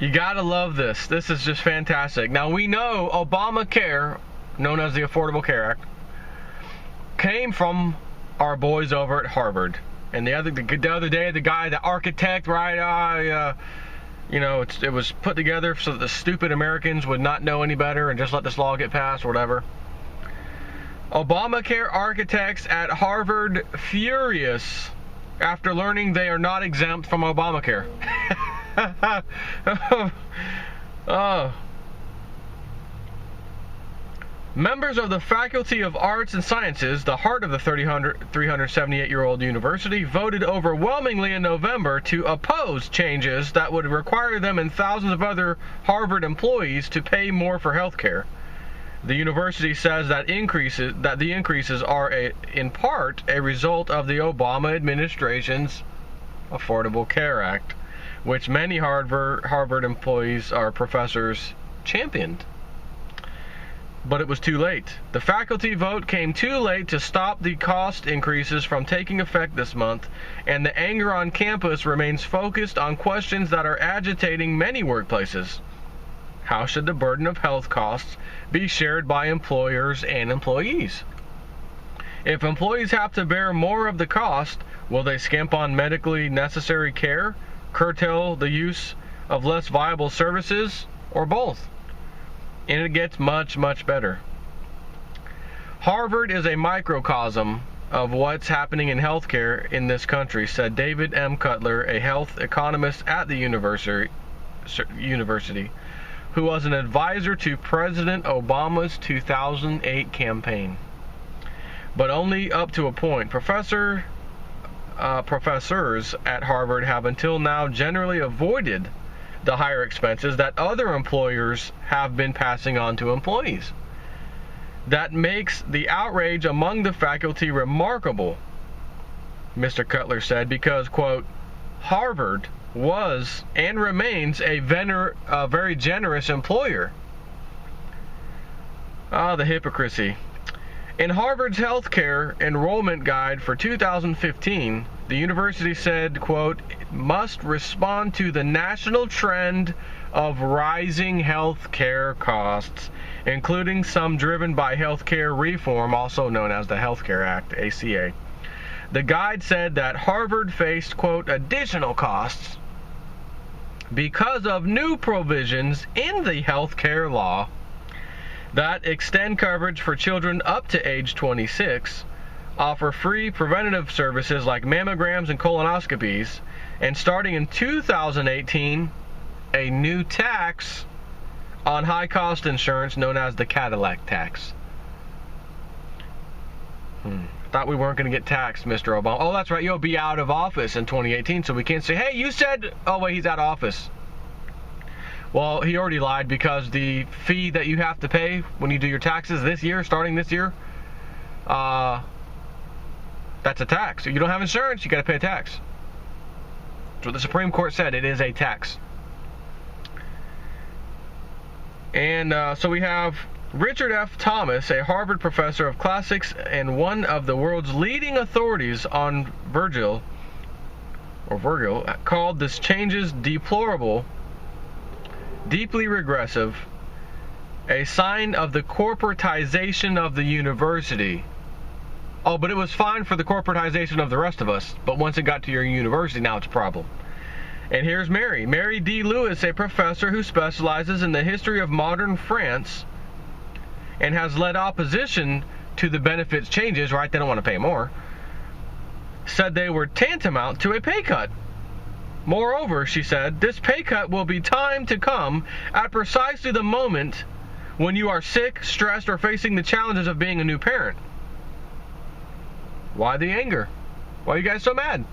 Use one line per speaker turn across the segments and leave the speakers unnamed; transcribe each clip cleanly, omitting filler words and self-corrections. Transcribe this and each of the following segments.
You gotta love this. This is just fantastic. Now we know Obamacare, known as the Affordable Care Act, came from our boys over at Harvard. And the other day, the guy, the architect, right? It was put together so that the stupid Americans would not know any better and just let this law get passed or whatever. Obamacare architects at Harvard furious after learning they are not exempt from Obamacare. Members of the Faculty of Arts and Sciences, the heart of the 378-year-old university, voted overwhelmingly in November to oppose changes that would require them and thousands of other Harvard employees to pay more for health care. The university says that the increases are in part a result of the Obama administration's Affordable Care Act, which many Harvard employees or professors championed. But it was too late. The faculty vote came too late to stop the cost increases from taking effect this month, and the anger on campus remains focused on questions that are agitating many workplaces. How should the burden of health costs be shared by employers and employees? If employees have to bear more of the cost, will they skimp on medically necessary care, curtail the use of less viable services, or both? And it gets much, much better. Harvard is a microcosm of what's happening in healthcare in this country, said David M. Cutler, a health economist at the university, who was an advisor to President Obama's 2008 campaign. But only up to a point. Professors at Harvard have until now generally avoided the higher expenses that other employers have been passing on to employees. That makes the outrage among the faculty remarkable, Mr. Cutler said, because, quote, Harvard was and remains a very generous employer. The hypocrisy. In Harvard's healthcare enrollment guide for 2015, the university said, quote, must respond to the national trend of rising healthcare costs, including some driven by healthcare reform, also known as the Healthcare Act, ACA. The guide said that Harvard faced, quote, additional costs because of new provisions in the healthcare law that extend coverage for children up to age 26, offer free preventative services like mammograms and colonoscopies, and starting in 2018, a new tax on high-cost insurance known as the Cadillac tax. Thought we weren't going to get taxed, Mr. Obama. Oh, that's right, you'll be out of office in 2018, so we can't say, hey, you said, oh, wait, he's out of office. Well, he already lied because the fee that you have to pay when you do your taxes this year, starting this year, that's a tax. If you don't have insurance, you got to pay a tax. That's what the Supreme Court said. It is a tax. And so we have Richard F. Thomas, a Harvard professor of classics and one of the world's leading authorities on Virgil, called this changes deplorable, deeply regressive, a sign of the corporatization of the university. Oh, but it was fine for the corporatization of the rest of us, but once it got to your university, now it's a problem. And here's Mary D. Lewis, a professor who specializes in the history of modern France and has led opposition to the benefits changes, right? They don't want to pay more. Said they were tantamount to a pay cut. Moreover, she said, this pay cut will be timed to come at precisely the moment when you are sick, stressed, or facing the challenges of being a new parent. Why the anger? Why are you guys so mad?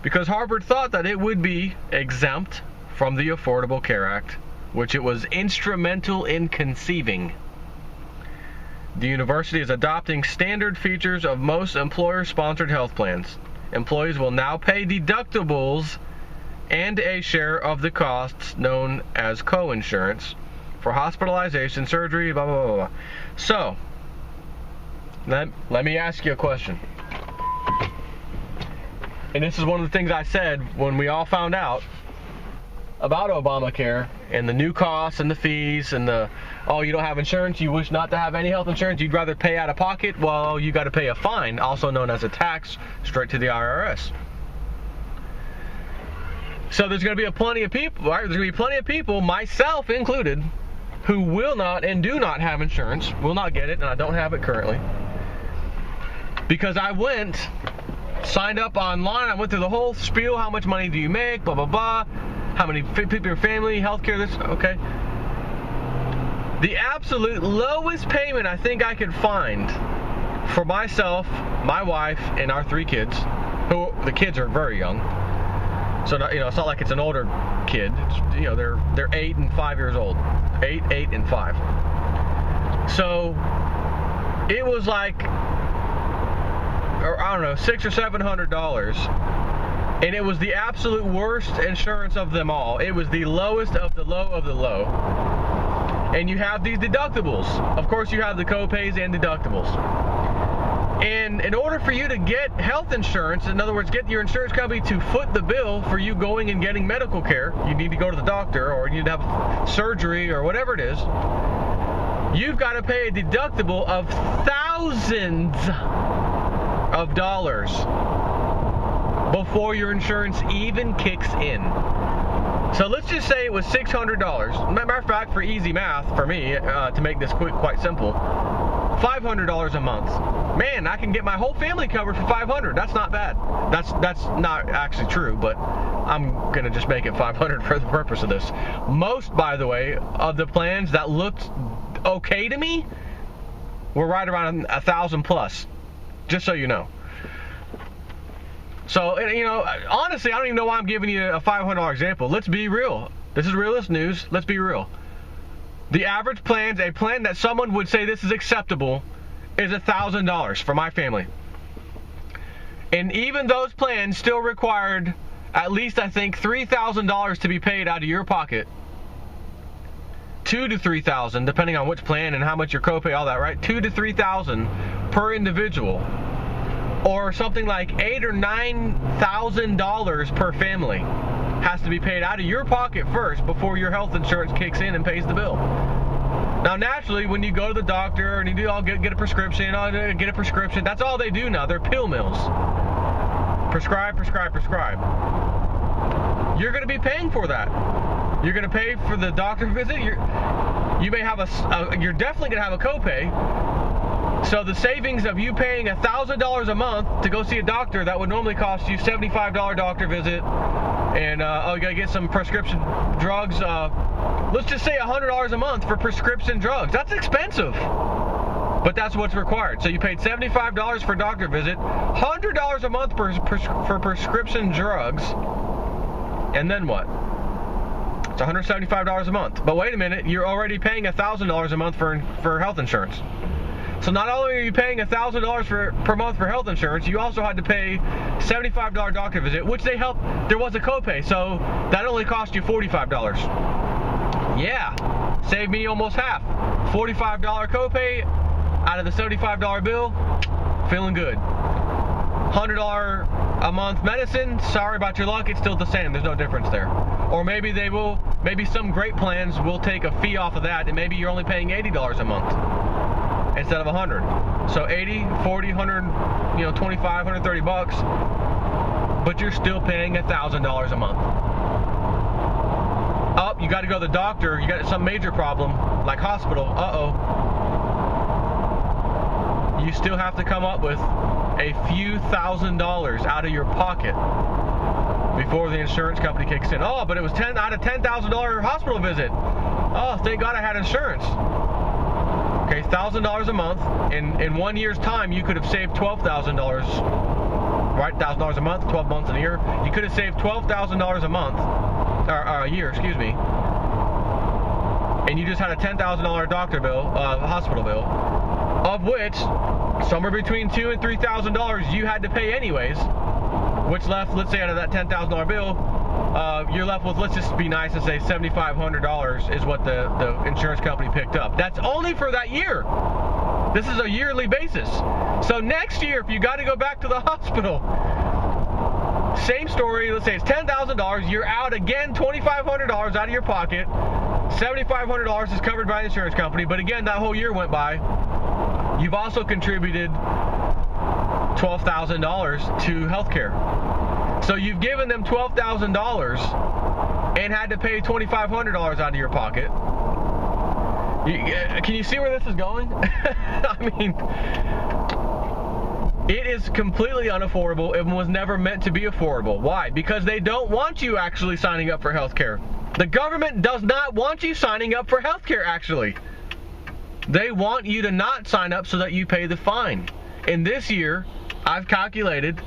Because Harvard thought that it would be exempt from the Affordable Care Act, which it was instrumental in conceiving. The university is adopting standard features of most employer-sponsored health plans. Employees will now pay deductibles and a share of the costs known as co-insurance for hospitalization, surgery, blah, blah, blah, blah. So, let me ask you a question. and this is one of the things I said when we all found out about Obamacare and the new costs and the fees and the, oh, you don't have insurance, you wish not to have any health insurance, you'd rather pay out of pocket, well, you got to pay a fine, also known as a tax, straight to the IRS. So there's going to be plenty of people, right? There's going to be plenty of people, myself included, who will not and do not have insurance, will not get it, and I don't have it currently. Because I signed up online, I went through the whole spiel, how much money do you make, blah, blah, blah, how many people in your family, healthcare, this, okay. The absolute lowest payment I think I could find for myself, my wife, and our 3 kids, who the kids are very young. So, it's not like it's an older kid. It's, they're 8 and 5 years old. 8 and 5. So, it was like, or I don't know, $600 or $700. And it was the absolute worst insurance of them all. It was the lowest of the low of the low. And you have these deductibles. Of course, you have the co-pays and deductibles. And in order for you to get health insurance, in other words, get your insurance company to foot the bill for you going and getting medical care, you need to go to the doctor or you need to have surgery or whatever it is, you've got to pay a deductible of thousands of dollars before your insurance even kicks in. So let's just say it was $600. Matter of fact, for easy math, for me, to make this quite simple, $500 a month. Man, I can get my whole family covered for $500. That's not bad. That's not actually true, but I'm gonna just make it $500 for the purpose of this. Most, by the way, of the plans that looked okay to me were right around 1,000 plus. Just so you know. So, honestly, I don't even know why I'm giving you a $500 example. Let's be real. This is realist news. Let's be real. The average plan, a plan that someone would say this is acceptable, is $1,000 for my family. And even those plans still required at least, I think, $3,000 to be paid out of your pocket. $2,000 to $3,000, depending on which plan and how much your copay, all that, right? $2,000 to $3,000 per individual. Or something like $8,000 or $9,000 per family has to be paid out of your pocket first before your health insurance kicks in and pays the bill. Now, naturally, when you go to the doctor and you do all get a prescription, that's all they do now. They're pill mills. Prescribe. You're going to be paying for that. You're going to pay for the doctor visit. You may have you're definitely going to have a copay. So the savings of you paying $1,000 a month to go see a doctor that would normally cost you $75 doctor visit, and you gotta get some prescription drugs. Let's just say $100 a month for prescription drugs. That's expensive, but that's what's required. So you paid $75 for a doctor visit, $100 a month for prescription drugs, and then what? It's $175 a month. But wait a minute, you're already paying $1,000 a month for health insurance. So not only are you paying $1,000 per month for health insurance, you also had to pay $75 doctor visit, which there was a copay, so that only cost you $45. Yeah, saved me almost half. $45 copay out of the $75 bill, feeling good. $100 a month medicine, sorry about your luck, it's still the same, there's no difference there. Or maybe some great plans will take a fee off of that, and maybe you're only paying $80 a month instead of $100. So 80, 40, 100, 25, 130 bucks, but you're still paying $1,000 a month. Oh, you got to go to the doctor, you got some major problem, like hospital, you still have to come up with a few $1,000s out of your pocket before the insurance company kicks in. Oh, but it was out of $10,000 hospital visit. Oh, thank God I had insurance. Okay, $1,000 a month. In 1 year's time, you could have saved $12,000. Right, $1,000 a month, 12 months in a year. You could have saved $12,000 a month, or a year, excuse me. And you just had a $10,000 doctor bill, hospital bill, of which somewhere between $2,000 and $3,000 you had to pay anyways. Which left, let's say, out of that $10,000 bill, you're left with, let's just be nice and say $7,500 is what the insurance company picked up. That's only for that year. This is a yearly basis. So next year, if you got to go back to the hospital, Same story. Let's say it's $10,000. You're out again $2,500 out of your pocket. $7,500 is covered by the insurance company. But again, that whole year went by. You've also contributed $12,000 to healthcare. So you've given them $12,000 and had to pay $2,500 out of your pocket. Can you see where this is going? I mean, it is completely unaffordable. It was never meant to be affordable. Why? Because they don't want you actually signing up for healthcare. The government does not want you signing up for healthcare, actually. They want you to not sign up so that you pay the fine. And this year, I've calculated,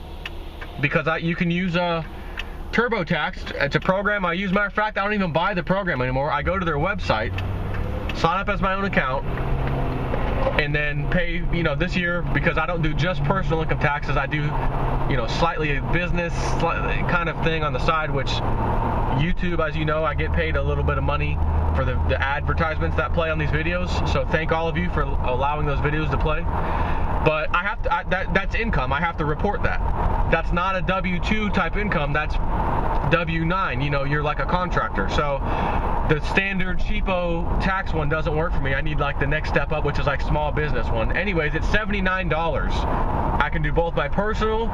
because you can use TurboTax. It's a program I use. Matter of fact, I don't even buy the program anymore. I go to their website, sign up as my own account, and then pay, this year, because I don't do just personal income taxes, I do, slightly a business kind of thing on the side, which YouTube, as you know, I get paid a little bit of money for the advertisements that play on these videos. So thank all of you for allowing those videos to play. But I have to, that's income. I have to report that. That's not a W-2 type income. That's W-9. You're like a contractor. So the standard cheapo tax one doesn't work for me. I need like the next step up, which is like small business one. Anyways, it's $79. I can do both my personal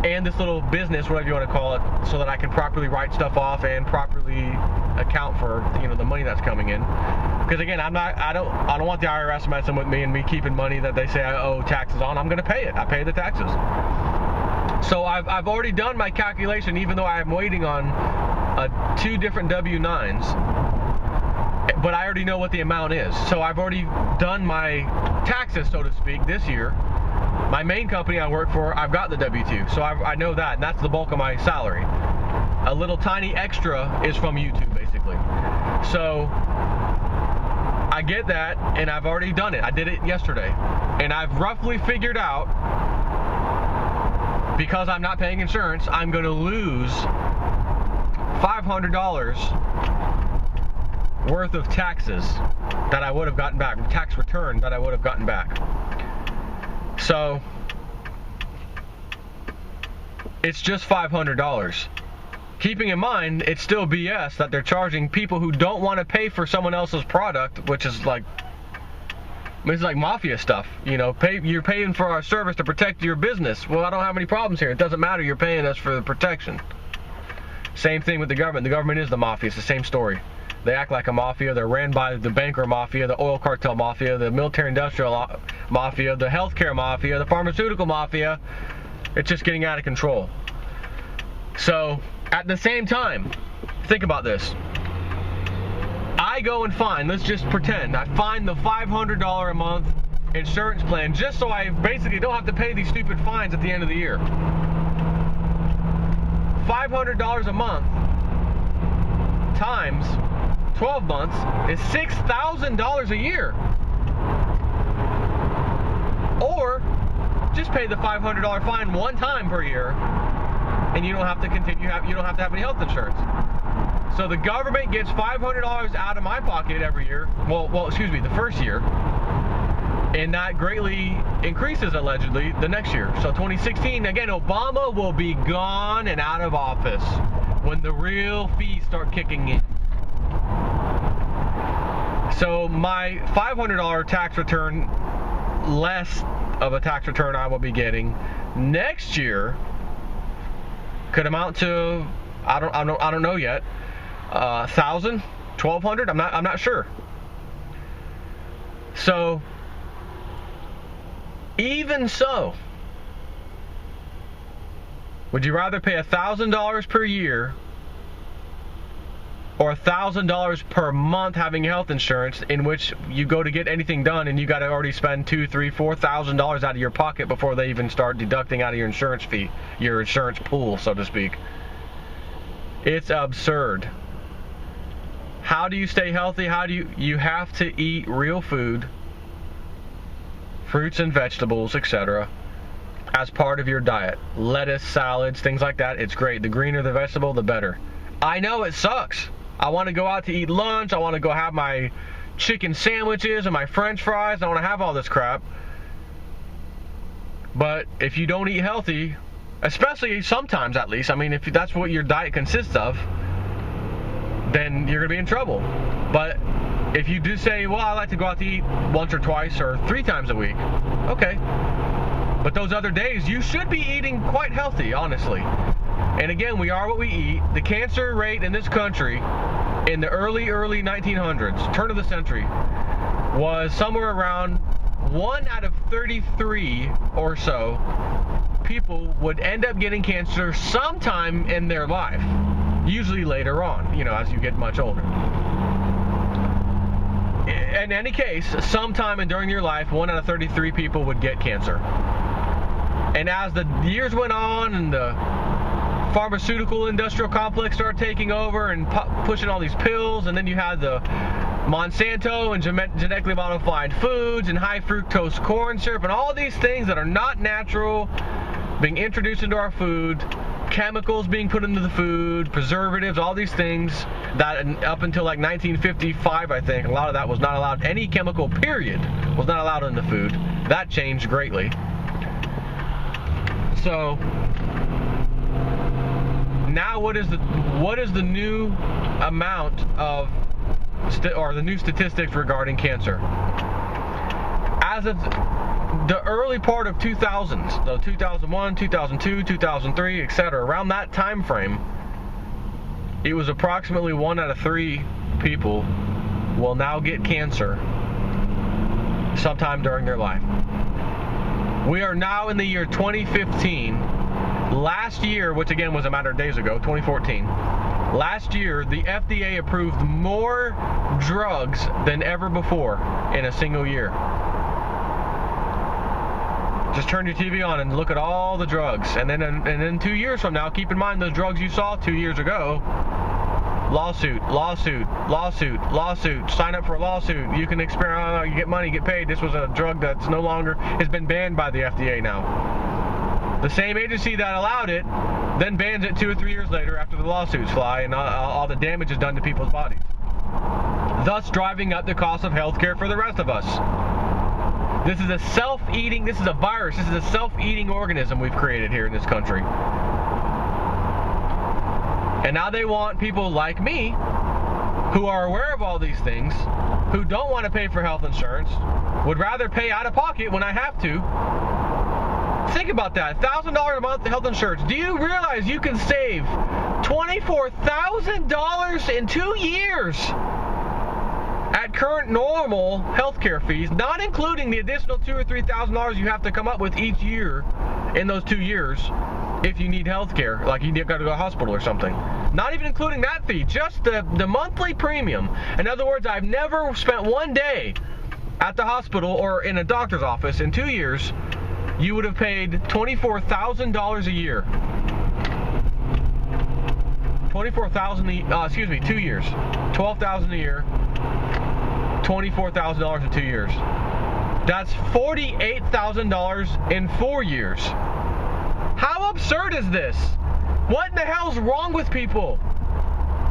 and this little business, whatever you want to call it, so that I can properly write stuff off and properly account for the money that's coming in. Because again, I don't want the IRS messing with me and me keeping money that they say I owe taxes on. I'm going to pay it. I pay the taxes. So I've already done my calculation, even though I'm waiting on 2 different W-9s. But I already know what the amount is. So I've already done my taxes, so to speak, this year. My main company I work for, I've got the W-2, so I know that, and that's the bulk of my salary. A little tiny extra is from YouTube, basically. So I get that, and I've already done it. I did it yesterday, and I've roughly figured out, because I'm not paying insurance, I'm going to lose $500 worth of taxes that I would have gotten back, tax return that I would have gotten back. So it's just $500. Keeping in mind, it's still BS that they're charging people who don't want to pay for someone else's product, which is like, it's like mafia stuff. You're paying for our service to protect your business. Well, I don't have any problems here. It doesn't matter. You're paying us for the protection. Same thing with the government. The government is the mafia. It's the same story. They act like a mafia. They're ran by the banker mafia, the oil cartel mafia, the military-industrial mafia, the healthcare mafia, the pharmaceutical mafia. It's just getting out of control. So, at the same time, think about this. I go and find, let's just pretend, I find the $500 a month insurance plan just so I basically don't have to pay these stupid fines at the end of the year. $500 a month times 12 months is $6,000 a year. Or just pay the $500 fine one time per year, and you don't have to continue. You don't have to have any health insurance. So the government gets $500 out of my pocket every year. Well, excuse me, the first year, and that greatly increases allegedly the next year. So 2016, again, Obama will be gone and out of office when the real fees start kicking in. So my $500 tax return, less of a tax return I will be getting next year, could amount to I don't know yet, $1,000, $1,200. I'm not sure. So even so, would you rather pay $1,000 per year or $1,000 per month having health insurance, in which you go to get anything done and you got to already spend $2,000, $3,000, $4,000 out of your pocket before they even start deducting out of your insurance fee, your insurance pool, so to speak? It's absurd. How do you stay healthy? You have to eat real food, fruits and vegetables, etc., as part of your diet. Lettuce, salads, things like that. It's great. The greener the vegetable, the better. I know it sucks. I want to go out to eat lunch. I want to go have my chicken sandwiches and my french fries. I want to have all this crap. But if you don't eat healthy, especially sometimes at least. I mean, if that's what your diet consists of, then you're going to be in trouble. But if you do say, well, I like to go out to eat once or twice or 3 times a week, okay. But those other days, you should be eating quite healthy, honestly. And again, we are what we eat. The cancer rate in this country in the early 1900s, turn of the century, was somewhere around 1 out of 33 or so people would end up getting cancer sometime in their life, usually later on, as you get much older. In any case, sometime during your life, 1 out of 33 people would get cancer. And as the years went on and the pharmaceutical industrial complex started taking over and pushing all these pills, and then you had the Monsanto and genetically modified foods and high fructose corn syrup and all these things that are not natural being introduced into our food, chemicals being put into the food, preservatives, all these things that up until like 1955, I think, a lot of that was not allowed. Any chemical, period, was not allowed in the food. That changed greatly. So now what is the new amount of or the new statistics regarding cancer? As of the early part of 2000s, so 2001, 2002, 2003, etc., around that time frame, it was approximately 1 out of 3 people will now get cancer sometime during their life. We are now in the year 2015. Last year, which again was a matter of days ago, 2014, last year the FDA approved more drugs than ever before in a single year. Just turn your TV on and look at all the drugs. And then 2 years from now, keep in mind those drugs you saw 2 years ago. Lawsuit, lawsuit, lawsuit, lawsuit. Sign up for a lawsuit. You can experiment, you get money, get paid. This was a drug that's no longer, has been banned by the FDA now. The same agency that allowed it then bans it 2 or 3 years later after the lawsuits fly and all the damage is done to people's bodies. Thus driving up the cost of healthcare for the rest of us. This is a self-eating, this is a virus, this is a self-eating organism we've created here in this country. And now they want people like me, who are aware of all these things, who don't want to pay for health insurance, would rather pay out of pocket when I have to. Think about that, $1,000 a month health insurance. Do you realize you can save $24,000 in 2 years? At current normal healthcare fees, not including the additional $2,000 or $3,000 you have to come up with each year in those 2 years if you need healthcare, like you got to go to a hospital or something. Not even including that fee, just the monthly premium. In other words, I've never spent 1 day at the hospital or in a doctor's office in 2 years. You would have paid $24,000 a year. 2 years. $12,000 a year. $24,000 in 2 years. That's $48,000 in 4 years. How absurd is this? What in the hell's wrong with people?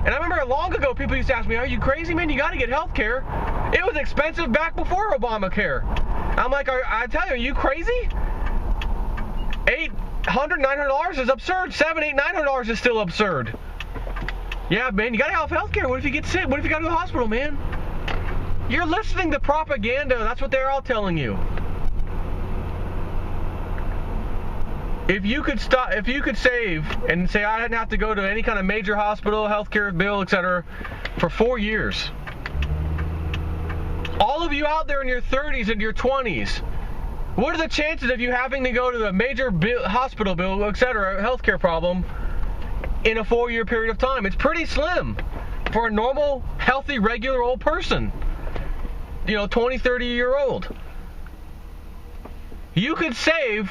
And I remember long ago people used to ask me, are you crazy, man? You got to get health care. It was expensive back before Obamacare. I'm like, I tell you, are you crazy? $800, $900 is absurd. $700, $800, $900 is still absurd. Yeah, man, you got to have health care. What if you get sick? What if you got to go to the hospital, man? You're listening to propaganda. That's what they're all telling you. If you could save and say I didn't have to go to any kind of major hospital, healthcare bill, etc., for 4 years. All of you out there in your 30s and your 20s, what are the chances of you having to go to the major hospital bill, etc., healthcare problem in a 4-year period of time? It's pretty slim for a normal, healthy, regular old person. 20, 30-year-old. You could save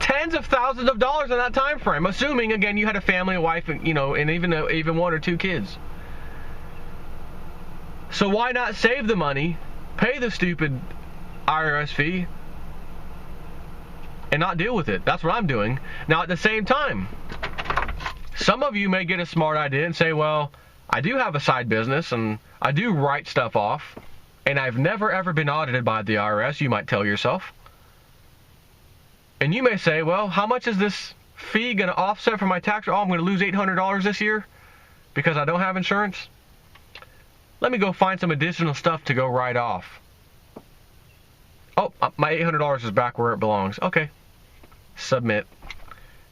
tens of thousands of dollars in that time frame, assuming, again, you had a family, a wife, and even 1 or 2 kids. So why not save the money, pay the stupid IRS fee, and not deal with it? That's what I'm doing. Now, at the same time, some of you may get a smart idea and say, well, I do have a side business, and I do write stuff off, and I've never, ever been audited by the IRS, you might tell yourself. And you may say, well, how much is this fee going to offset for my tax? Oh, I'm going to lose $800 this year because I don't have insurance. Let me go find some additional stuff to go write off. Oh, my $800 is back where it belongs. Okay. Submit.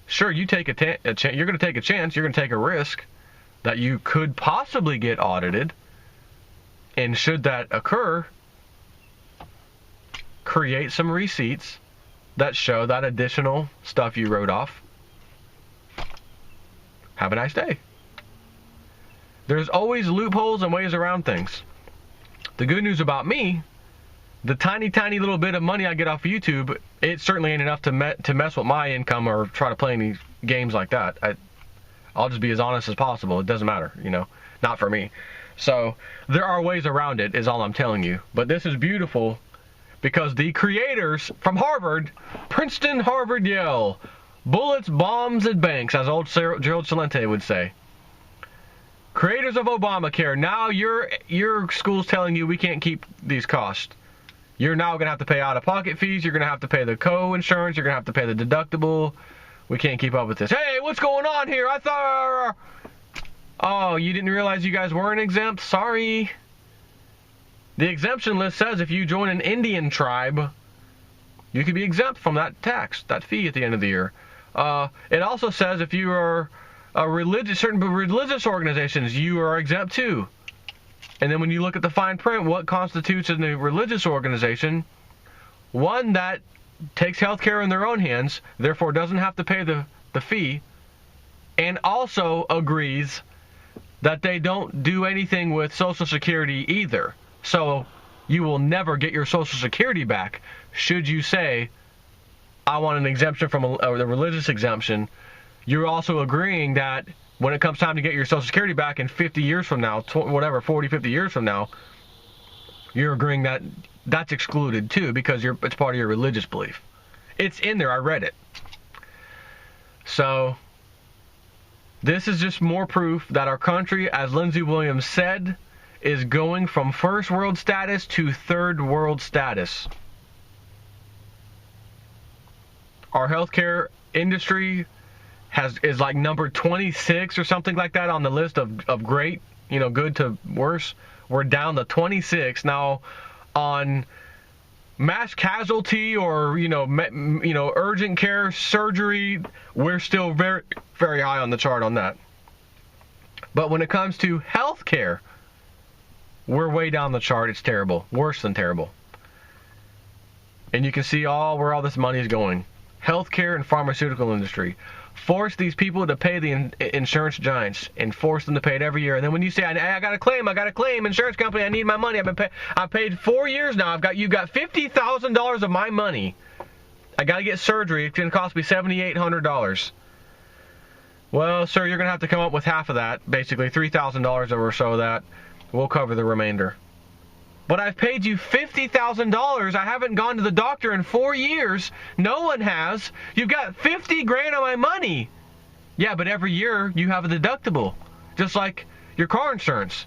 Sure, you take you're going to take a chance. You're going to take a risk that you could possibly get audited. And should that occur, create some receipts that show that additional stuff you wrote off. Have a nice day. There's always loopholes and ways around things. The good news about me, the tiny little bit of money I get off of YouTube, it certainly ain't enough to mess with my income or try to play any games like that. I'll just be as honest as possible. It doesn't matter, not for me. So there are ways around it, is all I'm telling you. But this is beautiful because the creators from Harvard, Princeton, Harvard, Yale, bullets, bombs, and banks, as old Gerald Celente would say. Creators of Obamacare, now your school's telling you we can't keep these costs. You're now going to have to pay out-of-pocket fees. You're going to have to pay the co-insurance. You're going to have to pay the deductible. We can't keep up with this. Hey, what's going on here? I thought... Oh, you didn't realize you guys weren't exempt? Sorry. The exemption list says if you join an Indian tribe, you could be exempt from that tax, that fee at the end of the year. It also says if you are certain religious organizations, you are exempt too. And then when you look at the fine print, what constitutes a religious organization? One that takes health care in their own hands, therefore doesn't have to pay the fee, and also agrees that they don't do anything with Social Security either. So you will never get your Social Security back should you say, I want an exemption from a religious exemption. You're also agreeing that when it comes time to get your Social Security back in 50 years from now, 40, 50 years from now, you're agreeing that that's excluded too because it's part of your religious belief. It's in there. I read it. So this is just more proof that our country, as Lindsey Williams said, is going from first world status to third world status. Our healthcare industry is like number 26 or something like that on the list of great, good to worse. We're down to 26 now on mass casualty or urgent care surgery. We're still very, very high on the chart on that. But when it comes to healthcare, we're way down the chart. It's terrible, worse than terrible. And you can see where all this money is going. Healthcare and pharmaceutical industry. Force these people to pay the insurance giants and force them to pay it every year. And then when you say, I got a claim, insurance company, I need my money. I've paid 4 years now. You've got $50,000 of my money. I got to get surgery. It's going to cost me $7,800. Well, sir, you're going to have to come up with half of that, basically $3,000 or so of that. We'll cover the remainder. But I've paid you $50,000. I haven't gone to the doctor in 4 years. No one has. You've got $50,000 on my money. Yeah, but every year you have a deductible, just like your car insurance.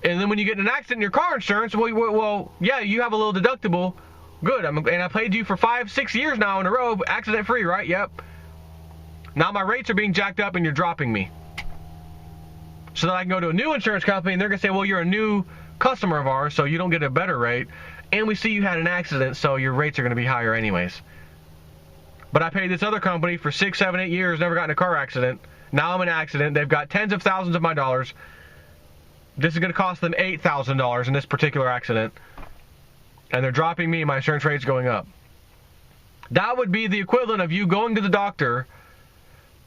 And then when you get in an accident in your car insurance, well, yeah, you have a little deductible. Good. And I paid you for 5-6 years now in a row, accident-free, right? Yep. Now my rates are being jacked up and you're dropping me. So that I can go to a new insurance company and they're going to say, well, you're a new customer of ours, so you don't get a better rate, and we see you had an accident, so your rates are going to be higher anyways. But I paid this other company for 6, 7, 8 years, never got in a car accident. Now I'm in an accident. They've got tens of thousands of my dollars. This is going to cost them $8,000 in this particular accident, and they're dropping me, my insurance rate's going up. That would be the equivalent of you going to the doctor,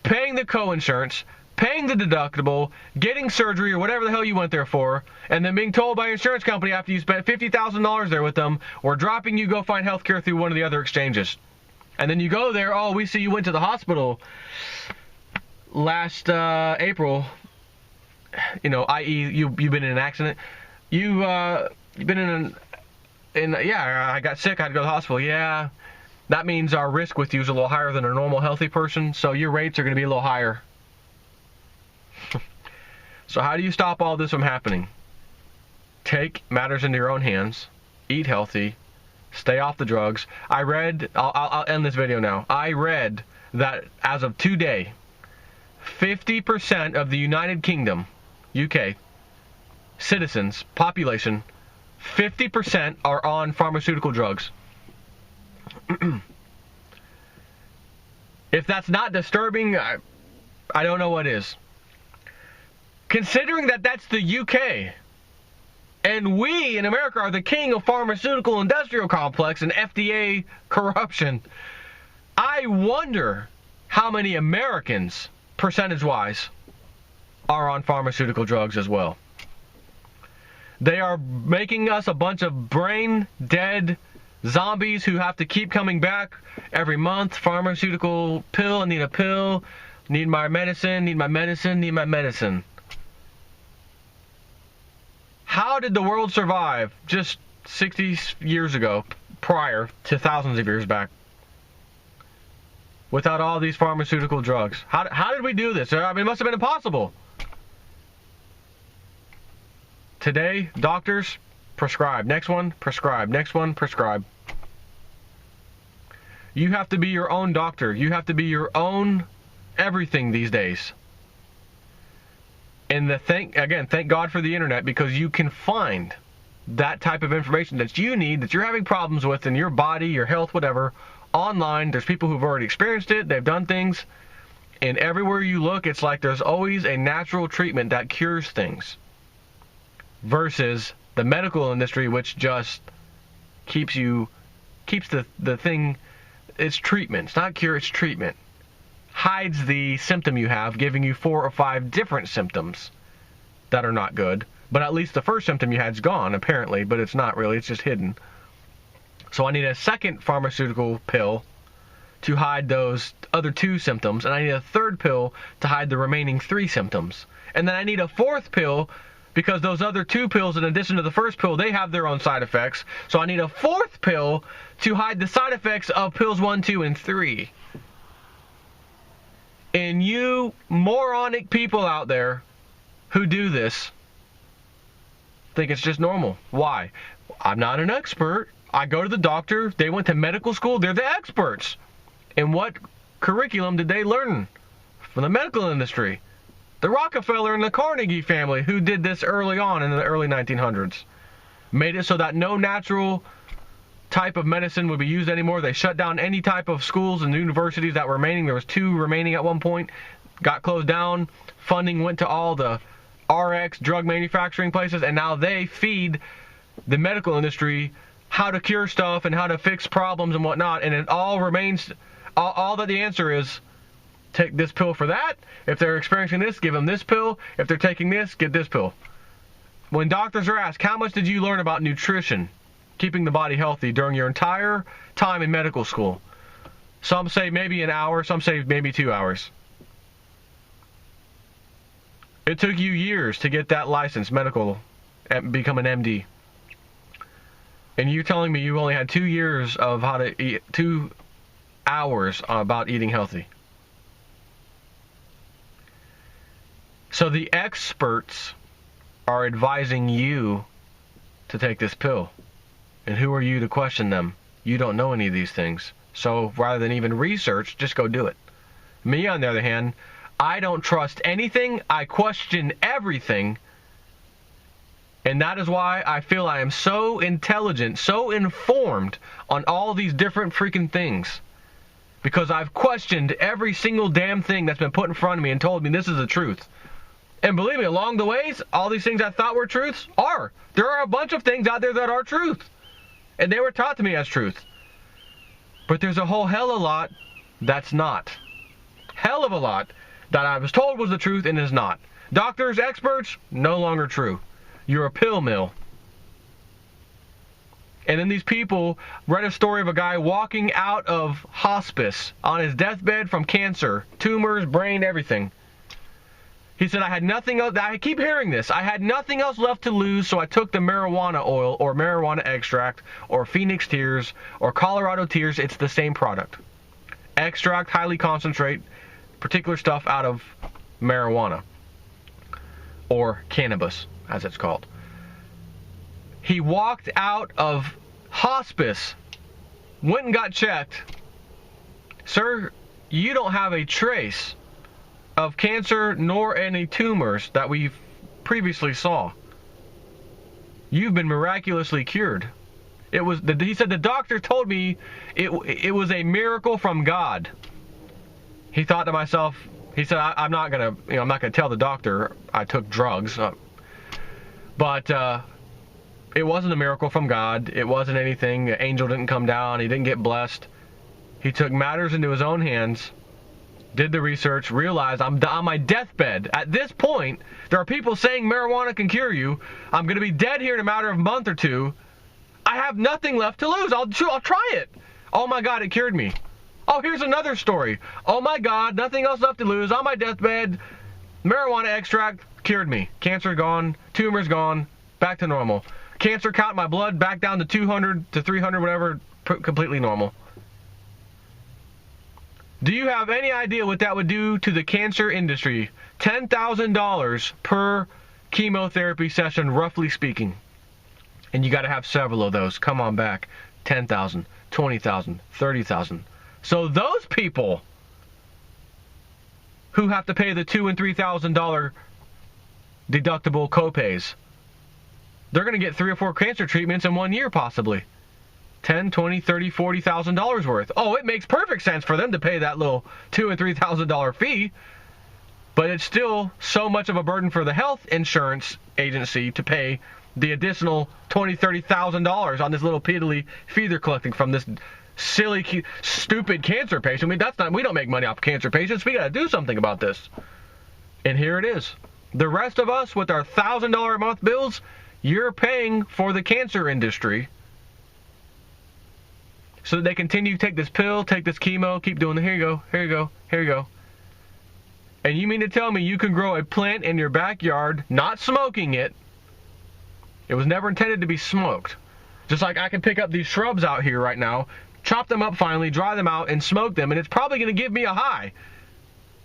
paying the co-insurance, paying the deductible, getting surgery or whatever the hell you went there for, and then being told by your insurance company after you spent $50,000 there with them, we're dropping you, go find health care through one of the other exchanges. And then you go there, oh, we see you went to the hospital last April, i.e. you've been in an accident. You've been yeah, I got sick, I had to go to the hospital. Yeah, that means our risk with you is a little higher than a normal healthy person, so your rates are going to be a little higher. So how do you stop all this from happening? Take matters into your own hands, eat healthy, Stay off the drugs. I read, I'll end this video now. I read that as of today, 50% of the United Kingdom, UK, citizens, population, 50% are on pharmaceutical drugs. If that's not disturbing, I don't know what is. Considering that that's the UK, and we in America are the king of pharmaceutical industrial complex and FDA corruption, I wonder how many Americans, percentage-wise, are on pharmaceutical drugs as well. They are making us a bunch of brain-dead zombies who have to keep coming back every month. Pharmaceutical pill, I need a pill, need my medicine, need my medicine, need my medicine. How did the world survive just 60 years ago, prior to thousands of years back, without all these pharmaceutical drugs? How did we do this? I mean, it must have been impossible. Today, doctors, prescribe. Next one, prescribe. Next one, prescribe. You have to be your own doctor. You have to be your own everything these days. And thank God for the internet, because you can find that type of information that you need, that you're having problems with in your body, your health, whatever, online. There's people who've already experienced it. They've done things. And everywhere you look, it's like there's always a natural treatment that cures things. Versus the medical industry, which just keeps the thing, it's treatment. It's not cure, it's treatment. Hides the symptom you have, giving you 4 or 5 different symptoms that are not good. But at least the first symptom you had is gone, apparently, but it's not really, it's just hidden. So I need a second pharmaceutical pill to hide those other 2 symptoms, and I need a third pill to hide the remaining 3 symptoms. And then I need a fourth pill, because those other 2 pills, in addition to the first pill, they have their own side effects. So I need a fourth pill to hide the side effects of pills 1, 2, and 3. And you moronic people out there who do this think it's just normal. Why? I'm not an expert. I go to the doctor. They went to medical school. They're the experts. And what curriculum did they learn from the medical industry? The Rockefeller and the Carnegie family, who did this early on in the early 1900s, made it so that no natural type of medicine would be used anymore. They shut down any type of schools and universities that were remaining. There was 2 remaining at one point. Got closed down. Funding went to all the RX drug manufacturing places, and now they feed the medical industry how to cure stuff and how to fix problems and whatnot. And it all remains, all that the answer is, take this pill for that. If they're experiencing this, give them this pill. If they're taking this, get this pill. When doctors are asked, how much did you learn about nutrition, keeping the body healthy during your entire time in medical school? Some say maybe an hour, some say maybe 2 hours. It took you years to get that license, medical, and become an MD. And you telling me you only had 2 years of how to eat, 2 hours about eating healthy. So the experts are advising you to take this pill. And who are you to question them? You don't know any of these things. So rather than even research, just go do it. Me, on the other hand, I don't trust anything. I question everything. And that is why I feel I am so intelligent, so informed on all these different freaking things. Because I've questioned every single damn thing that's been put in front of me and told me this is the truth. And believe me, along the ways, all these things I thought were truths are. There are a bunch of things out there that are truth. And they were taught to me as truth. But there's a whole hell of a lot that's not. Hell of a lot that I was told was the truth and is not. Doctors, experts, no longer true. You're a pill mill. And then these people read a story of a guy walking out of hospice on his deathbed from cancer, tumors, brain, everything. He said, I had nothing else. I keep hearing this. I had nothing else left to lose, so I took the marijuana oil or marijuana extract or Phoenix Tears or Colorado Tears. It's the same product. Extract, highly concentrate, particular stuff out of marijuana or cannabis, as it's called. He walked out of hospice, went and got checked. Sir, you don't have a trace of cancer nor any tumors that we previously saw. You've been miraculously cured. He said, the doctor told me it was a miracle from God. He thought to himself, he said, I'm not gonna tell the doctor I took drugs, but it wasn't a miracle from God. It wasn't anything. The angel didn't come down. He didn't get blessed. He took matters into his own hands, did the research, realized I'm on my deathbed. At this point, there are people saying marijuana can cure you. I'm going to be dead here in a matter of a month or two. I have nothing left to lose. I'll try it. Oh my God, it cured me. Oh, here's another story. Oh my God, nothing else left to lose. On my deathbed, marijuana extract cured me. Cancer gone, tumors gone, back to normal. Cancer count in my blood back down to 200 to 300, whatever, completely normal. Do you have any idea what that would do to the cancer industry? $10,000 per chemotherapy session, roughly speaking. And you got to have several of those. Come on back. 10,000, 20,000, 30,000. So those people who have to pay the $2,000 and $3,000 deductible copays, they're going to get 3 or 4 cancer treatments in 1 year, possibly. $10,000, $20,000, $30,000, $40,000 worth. Oh, it makes perfect sense for them to pay that little $2,000 and $3,000 fee, but it's still so much of a burden for the health insurance agency to pay the additional $20,000, $30,000 on this little piddly fee they're collecting from this silly, stupid cancer patient. I mean, we don't make money off cancer patients. We got to do something about this. And here it is. The rest of us with our $1,000 a month bills, you're paying for the cancer industry so that they continue to take this pill, take this chemo, keep doing the here you go, here you go, here you go. And you mean to tell me you can grow a plant in your backyard, not smoking it? It was never intended to be smoked. Just like I can pick up these shrubs out here right now, chop them up finally, dry them out, and smoke them, and it's probably going to give me a high.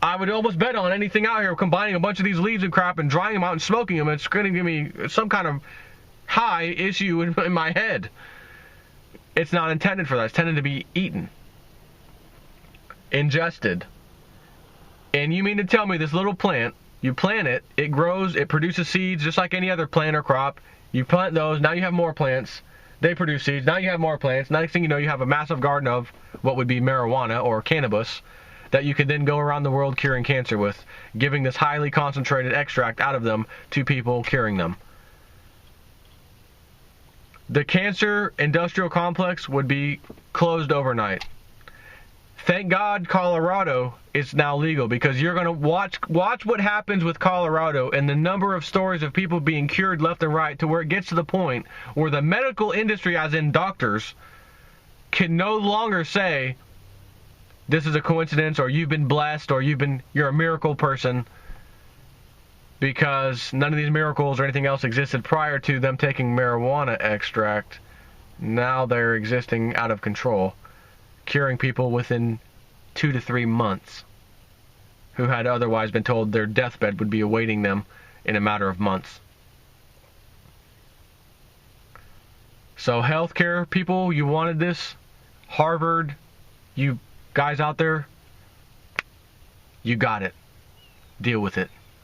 I would almost bet on anything out here combining a bunch of these leaves and crap and drying them out and smoking them. It's going to give me some kind of high issue in my head. It's not intended for that. It's intended to be eaten, ingested. And you mean to tell me this little plant, you plant it, it grows, it produces seeds just like any other plant or crop. You plant those, now you have more plants. They produce seeds, now you have more plants. Next thing you know, you have a massive garden of what would be marijuana or cannabis that you can then go around the world curing cancer with, giving this highly concentrated extract out of them to people, curing them. The cancer industrial complex would be closed overnight. Thank God Colorado is now legal, because you're going to watch what happens with Colorado and the number of stories of people being cured left and right, to where it gets to the point where the medical industry, as in doctors, can no longer say this is a coincidence or you've been blessed or you're a miracle person, because none of these miracles or anything else existed prior to them taking marijuana extract. Now they're existing out of control, curing people within 2 to 3 months who had otherwise been told their deathbed would be awaiting them in a matter of months. So healthcare people, you wanted this. Harvard, you guys out there, you got it. Deal with it.